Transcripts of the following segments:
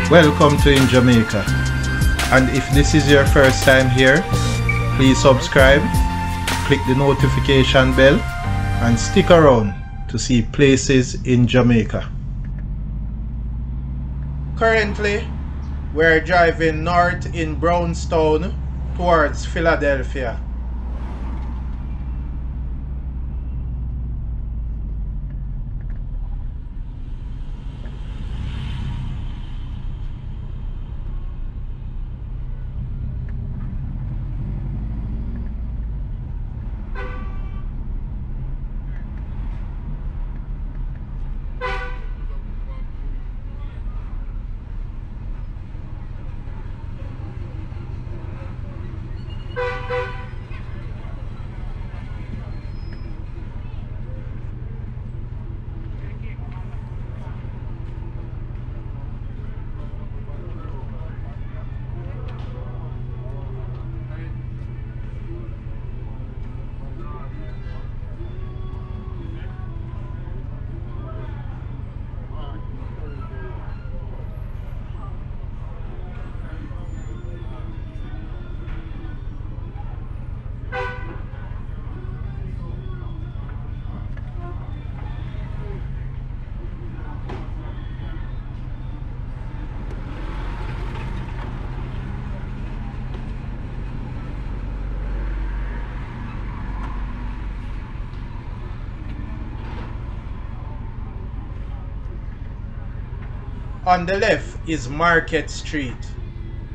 Welcome to In Jamaica, and if this is your first time here, please subscribe, click the notification bell and stick around to see places in Jamaica. Currently, we're driving north in Brownstown towards Philadelphia. On the left is Market Street,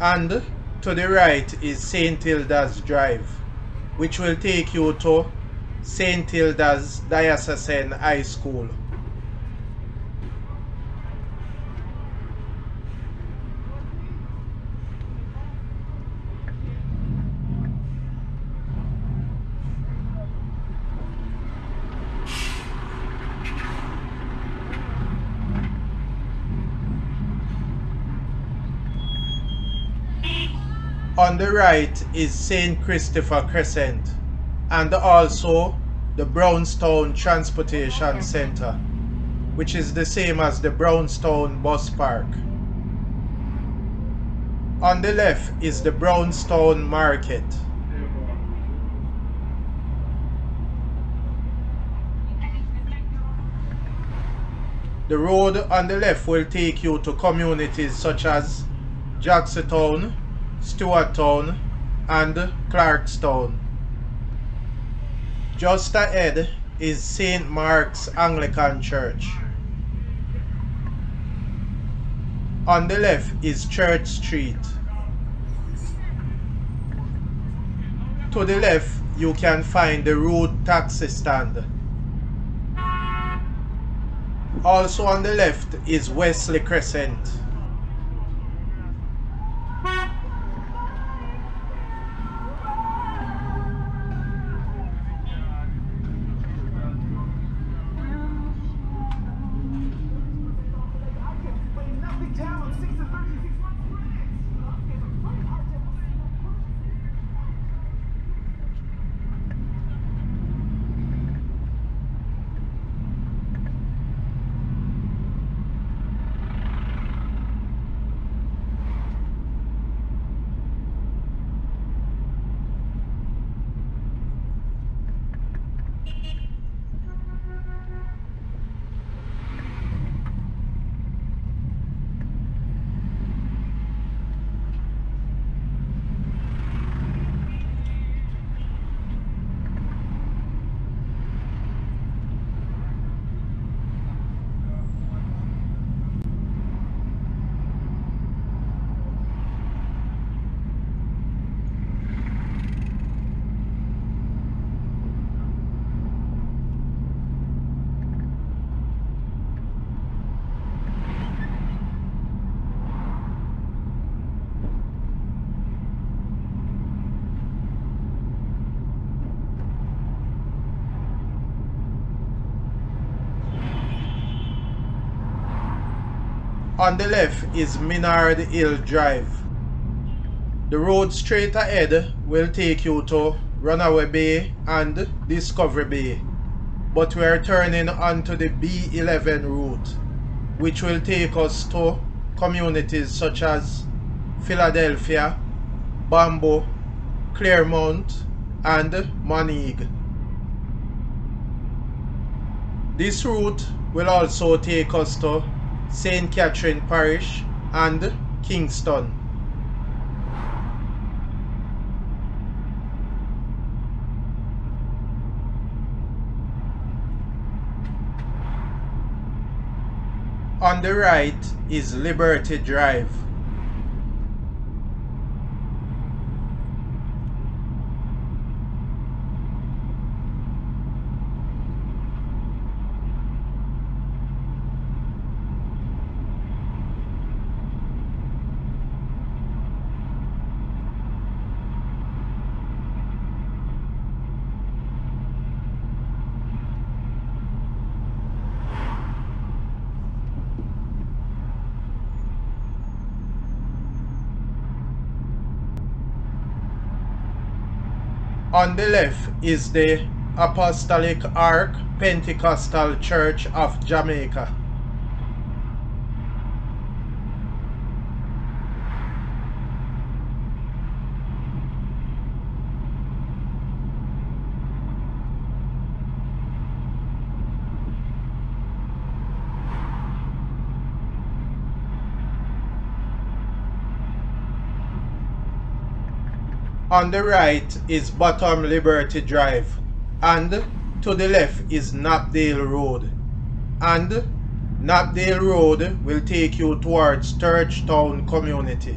and to the right is St. Hilda's Drive, which will take you to St. Hilda's Diocesan High School. On the right is St. Christopher Crescent and also the Brownstown Transportation Center, which is the same as the Brownstown Bus Park. On the left is the Brownstown Market. The road on the left will take you to communities such as Jacksontown, Stewarttown and Clarkstown. Just ahead is St. Mark's Anglican Church. On the left is Church Street. To the left you can find the road taxi stand. Also on the left is Wesley Crescent. On the left is Minard Hill Drive. The road straight ahead will take you to Runaway Bay and Discovery Bay, but we are turning onto the B11 route, which will take us to communities such as Philadelphia, Bamboo, Claremont, and Moneague. This route will also take us to St. Catherine Parish and Kingston. On the right is Liberty Drive. On the left is the Apostolic Ark Pentecostal Church of Jamaica. On the right is Bottom Liberty Drive, and to the left is Knapdale Road. And Knapdale Road will take you towards Churchtown Community.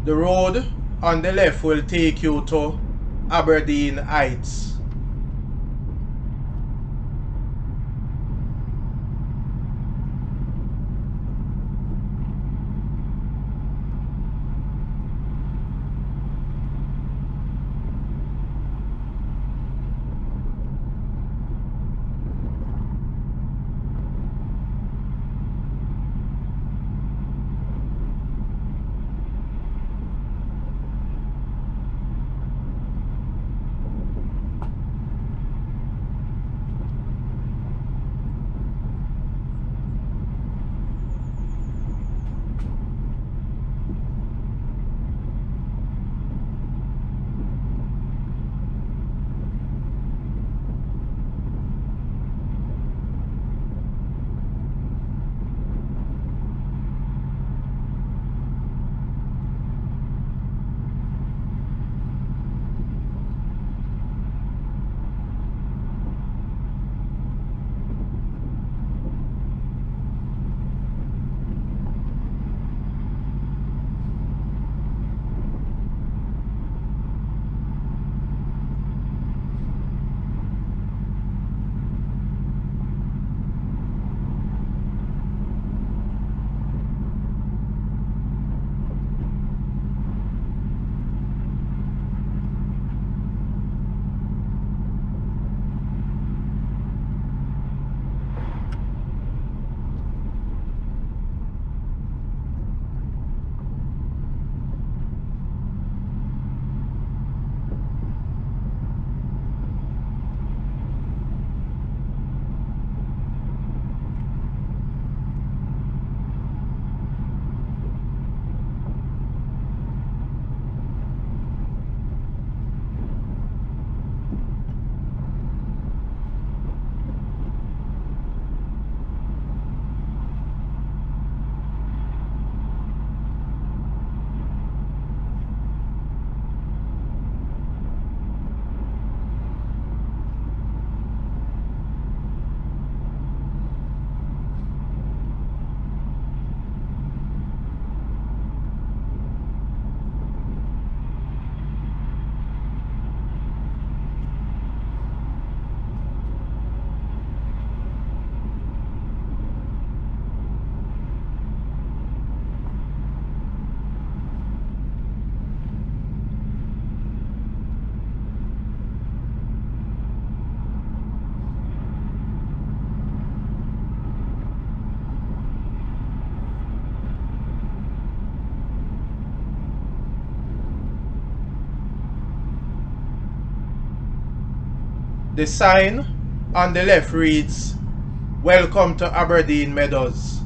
The road on the left will take you to Aberdeen Heights. The sign on the left reads, "Welcome to Aberdeen Meadows."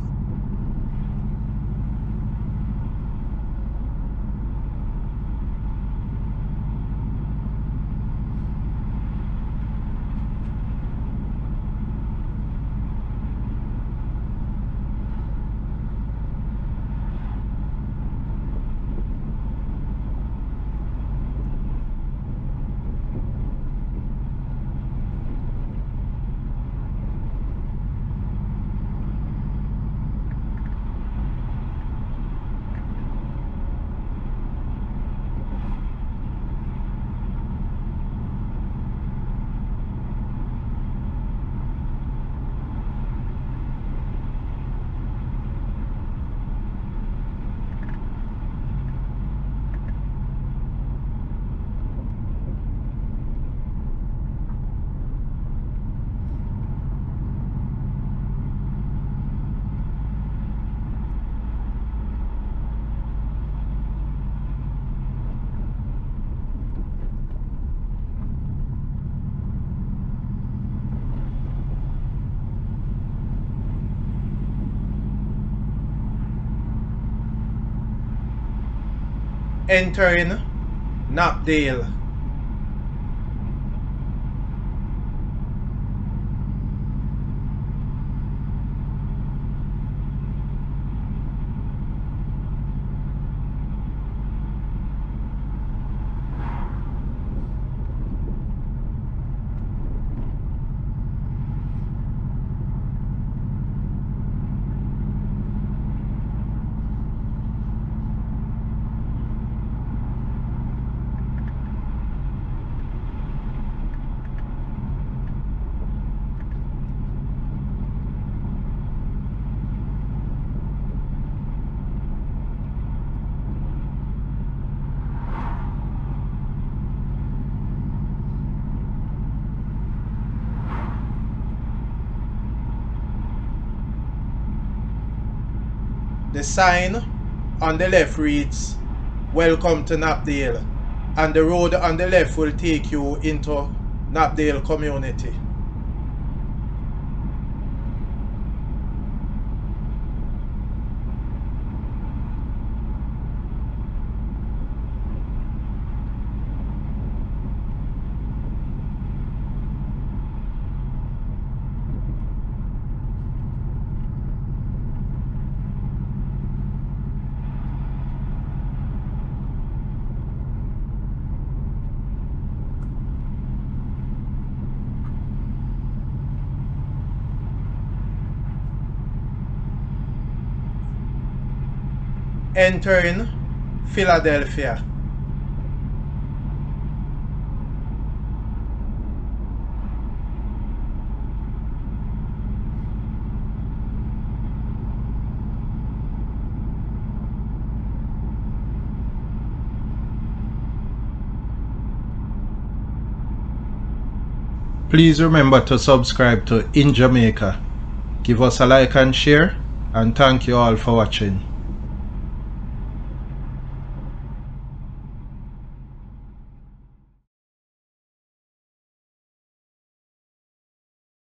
Entering Knapdale. The sign on the left reads, "Welcome to Knapdale," and the road on the left will take you into Knapdale community. Entering Philadelphia. Please remember to subscribe to In Jamaica. Give us a like and share, and thank you all for watching.